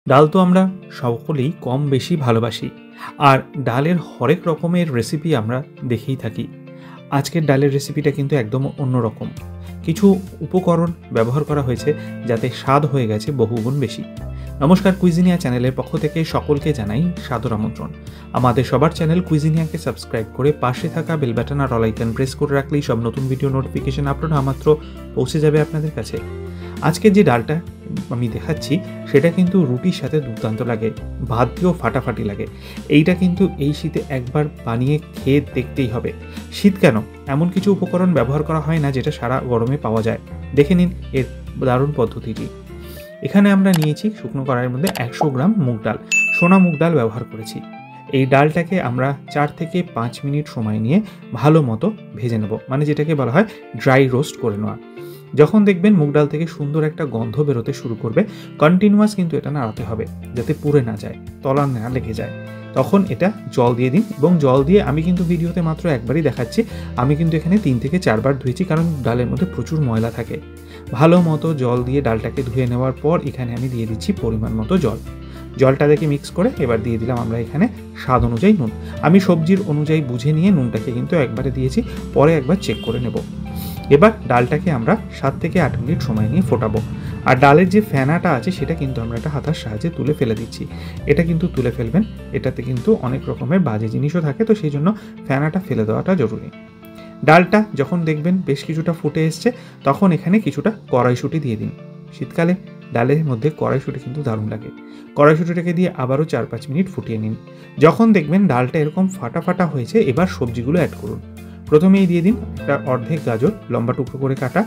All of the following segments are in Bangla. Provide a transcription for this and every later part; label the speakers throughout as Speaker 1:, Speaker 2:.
Speaker 1: ডাল তো আমরা সকলেই কম বেশি ভালোবাসি। আর ডালের হরেক রকমের রেসিপি আমরা দেখেই থাকি। আজকের ডালের রেসিপিটা কিন্তু একদম অন্যরকম। কিছু উপকরণ ব্যবহার করা হয়েছে যাতে স্বাদ হয়ে গেছে বহুগুণ বেশি। নমস্কার, কুইজিনিয়া চ্যানেলের পক্ষ থেকে সকলকে জানাই সাদর আমন্ত্রণ। আমাদের সবার চ্যানেল কুইজিনিয়াকে সাবস্ক্রাইব করে পাশে থাকা বেল বাটন আর অল আইকন প্রেস করে রাখলেই সব নতুন ভিডিও নোটিফিকেশন আপলোড হওয়া মাত্র পৌঁছে যাবে আপনাদের কাছে। আজকে যে ডালটা আমি দেখাচ্ছি সেটা কিন্তু রুটির সাথে দুর্দান্ত লাগে, ভাত দিয়েও ফাটাফাটি লাগে। এইটা কিন্তু এই শীতে একবার বানিয়ে খেয়ে দেখতেই হবে। শীত কেন, এমন কিছু উপকরণ ব্যবহার করা হয় না যেটা সারা গরমে পাওয়া যায়। দেখে নিন এর দারুণ পদ্ধতিটি। এখানে আমরা নিয়েছি শুকনো কড়াইয়ের মধ্যে 100 গ্রাম মুগ ডাল, সোনা মুগ ডাল ব্যবহার করেছি। এই ডালটাকে আমরা 4 থেকে 5 মিনিট সময় নিয়ে ভালো মতো ভেজে নেব, মানে যেটাকে বলা হয় ড্রাই রোস্ট করে নেওয়া। যখন দেখবেন মুগ ডাল থেকে সুন্দর একটা গন্ধ বেরোতে শুরু করবে, কন্টিনিউয়াস কিন্তু এটা নাড়াতে হবে যাতে পুড়ে না যায়, তলা না লেগে যায়। তখন এটা জল দিয়ে দিন, এবং জল দিয়ে আমি কিন্তু ভিডিওতে মাত্র একবারই দেখাচ্ছি। আমি কিন্তু এখানে 3 থেকে 4 বার ধুয়েছি, কারণ ডালের মধ্যে প্রচুর ময়লা থাকে। ভালো মতো জল দিয়ে ডালটাকে ধুয়ে নেওয়ার পর এখানে আমি দিয়ে দিচ্ছি পরিমাণ মতো জল। জলটা দেখে মিক্স করে এবার দিয়ে দিলাম আমরা এখানে স্বাদ অনুযায়ী নুন। আমি সবজির অনুযায়ী বুঝে নিয়ে নুনটাকে কিন্তু একবারে দিয়েছি, পরে একবার চেক করে নেব। এবার ডালটাকে আমরা 7 থেকে 8 মিনিট সময় নিয়ে ফোটাবো। আর ডালের যে ফেনাটা আছে সেটা কিন্তু আমরা একটা হাতার সাহায্যে তুলে ফেলে দিচ্ছি। এটা কিন্তু তুলে ফেলবেন, এটাতে কিন্তু অনেক রকমের বাজে জিনিসও থাকে, তো সেই জন্য ফেনাটা ফেলে দেওয়াটা জরুরি। ডালটা যখন দেখবেন বেশ কিছুটা ফুটে এসছে, তখন এখানে কিছুটা কড়াইশুঁটি দিয়ে দিন। শীতকালে ডালের মধ্যে কড়াইশুঁটি কিন্তু দারুণ লাগে। কড়াইশুঁটিটাকে দিয়ে আবারও 4-5 মিনিট ফুটিয়ে নিন। যখন দেখবেন ডালটা এরকম ফাটা ফাটা হয়েছে, এবার সবজিগুলো অ্যাড করুন। প্রথমেই দিয়ে দিন একটা অর্ধেক গাজর লম্বা টুকরো করে কাটা,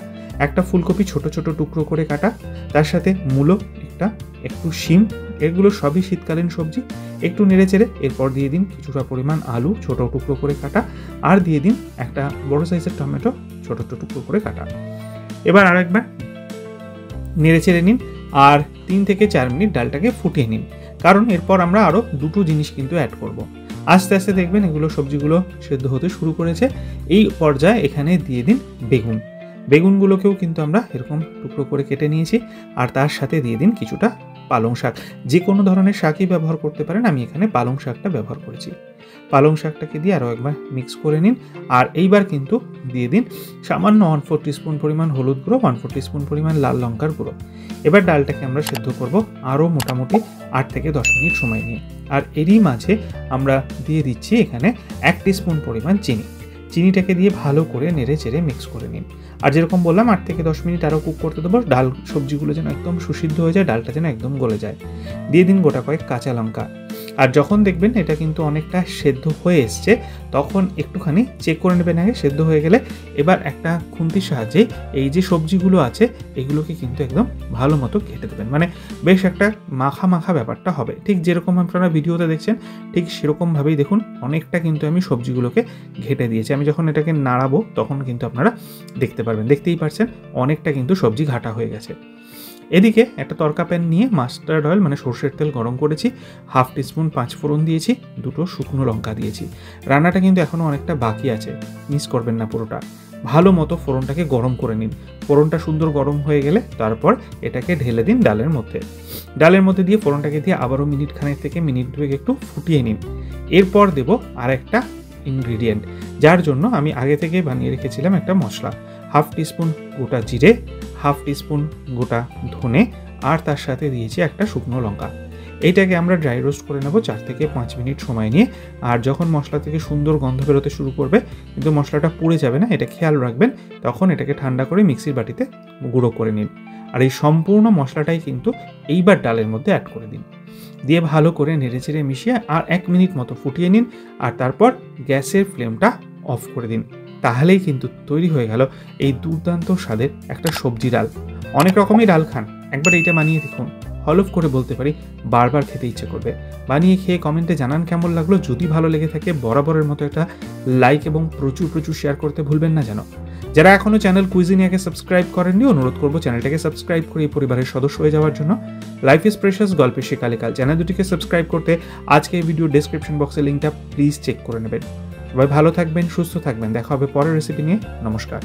Speaker 1: একটা ফুলকপি ছোট ছোট টুকরো করে কাটা, তার সাথে মূলো একটা, একটু শিম, এগুলো সবই শীতকালীন সবজি। একটু নেড়ে চেড়ে এরপর দিয়ে দিন কিছুটা পরিমাণ আলু ছোট টুকরো করে কাটা, আর দিয়ে দিন একটা বড় সাইজের টমেটো ছোট ছোট টুকরো করে কাটা। এবার আরেকবার নেড়ে চেড়ে নিন আর 3 থেকে 4 মিনিট ডালটাকে ফুটিয়ে নিন, কারণ এরপর আমরা আরও দুটো জিনিস কিন্তু অ্যাড করব। আস্তে আস্তে দেখবেন এগুলো সবজিগুলো সেদ্ধ হতে শুরু করেছে। এই পর্যায়ে এখানে দিয়ে দিন বেগুন। বেগুনগুলোকেও কিন্তু আমরা এরকম টুকরো করে কেটে নিয়েছি, আর তার সাথে দিয়ে দিন কিছুটা পালং শাক। যে কোনো ধরনের শাকই ব্যবহার করতে পারেন, আমি এখানে পালং শাকটা ব্যবহার করেছি। পালং শাকটাকে দিয়ে আরও একবার মিক্স করে নিন। আর এইবার কিন্তু দিয়ে দিন সামান্য 1/4 টিস্পুন পরিমাণ হলুদ গুঁড়ো, 1/4 টিস্পুন পরিমাণ লাল লঙ্কার গুঁড়ো। এবার ডালটাকে আমরা সেদ্ধ করব আরও মোটামুটি 8 থেকে 10 মিনিট সময় নিয়ে। আর এরই মাঝে আমরা দিয়ে দিচ্ছি এখানে 1 টিস্পুন পরিমাণ চিনি। চিনিটাকে দিয়ে ভালো করে নেড়ে চেড়ে মিক্স করে নিন। আর যেরকম বললাম 8 থেকে 10 মিনিট আরও কুক করতে দেবো, ডাল সবজিগুলো যেন একদম সুসিদ্ধ হয়ে যায়, ডালটা যেন একদম গলে যায়। দিয়ে দিন গোটা কয়েক কাঁচা লঙ্কা। আর যখন দেখবেন এটা কিন্তু অনেকটা সেদ্ধ হয়ে এসছে, তখন একটুখানি চেক করে নেবেন আগে সেদ্ধ হয়ে গেলে। এবার একটা খুন্তির সাহায্যে এই যে সবজিগুলো আছে এগুলোকে কিন্তু একদম ভালো মতো ঘেঁটে দেবেন, মানে বেশ একটা মাখা মাখা ব্যাপারটা হবে। ঠিক যেরকম আপনারা ভিডিওতে দেখছেন ঠিক সেরকমভাবেই দেখুন অনেকটা কিন্তু আমি সবজিগুলোকে ঘেঁটে দিয়েছি। আমি যখন এটাকে নাড়াবো তখন কিন্তু আপনারা দেখতে পারবেন, দেখতেই পারছেন অনেকটা কিন্তু সবজি ঘাটা হয়ে গেছে। এদিকে একটা তরকা প্যান নিয়ে মাস্টার্ড অয়েল মানে সর্ষের তেল গরম করেছি, 1/2 টিস্পুন 5 ফোড়ন দিয়েছি, 2 শুকনো লঙ্কা দিয়েছি। রান্নাটা কিন্তু এখনও অনেকটা বাকি আছে, মিস করবেন না পুরোটা। ভালো মতো ফোড়নটাকে গরম করে নিন। ফোড়নটা সুন্দর গরম হয়ে গেলে তারপর এটাকে ঢেলে দিন ডালের মধ্যে। ডালের মধ্যে দিয়ে ফোড়নটাকে দিয়ে আবারও মিনিট খানেক থেকে মিনিট 2 একটু ফুটিয়ে নিন। এরপর দেব আরেকটা ইনগ্রিডিয়েন্ট, যার জন্য আমি আগে থেকে বানিয়ে রেখেছিলাম একটা মশলা। 1/2 টিস্পুন গোটা জিরে, 1/2 টিস্পুন গোটা ধনে, আর তার সাথে দিয়েছি একটা শুকনো লঙ্কা। এইটাকে আমরা ড্রাই রোস্ট করে নেব 4 থেকে 5 মিনিট সময় নিয়ে। আর যখন মশলা থেকে সুন্দর গন্ধ বেরোতে শুরু করবে, কিন্তু মশলাটা পুড়ে যাবে না, এটা খেয়াল রাখবেন, তখন এটাকে ঠান্ডা করে মিক্সির বাটিতে গুঁড়ো করে নিন। আর এই সম্পূর্ণ মশলাটাই কিন্তু এইবার ডালের মধ্যে অ্যাড করে দিন, দিয়ে ভালো করে নেড়ে চেড়ে মিশিয়ে আর 1 মিনিট মতো ফুটিয়ে নিন। আর তারপর গ্যাসের ফ্লেমটা অফ করে দিন। তাহলেই কিন্তু তৈরি হয়ে গেল এই দুর্দান্ত স্বাদের একটা সবজি ডাল। অনেক রকমই ডাল খান, একবার এইটা বানিয়ে দেখুন, হলফ করে বলতে পারি বারবার খেতে ইচ্ছে করবে। বানিয়ে খেয়ে কমেন্টে জানান কেমন লাগলো। যদি ভালো লেগে থাকে বরাবরের মতো একটা লাইক এবং প্রচুর প্রচুর শেয়ার করতে ভুলবেন না যেন। যারা এখনও চ্যানেল কুইজিনিয়াকে সাবস্ক্রাইব করেননি, অনুরোধ করবো চ্যানেলটাকে সাবস্ক্রাইব করে এই পরিবারের সদস্য হয়ে যাওয়ার জন্য। লাইফ ইজ প্রেশাস গল্পের শেখালে কাল চ্যানেল দুটিকে সাবস্ক্রাইব করতে আজকে এই ভিডিও ডেসক্রিপশন বক্সের লিঙ্কটা প্লিজ চেক করে নেবেন। সবাই ভালো থাকবেন, সুস্থ থাকবেন, দেখা হবে পরের রেসিপি নিয়ে। নমস্কার।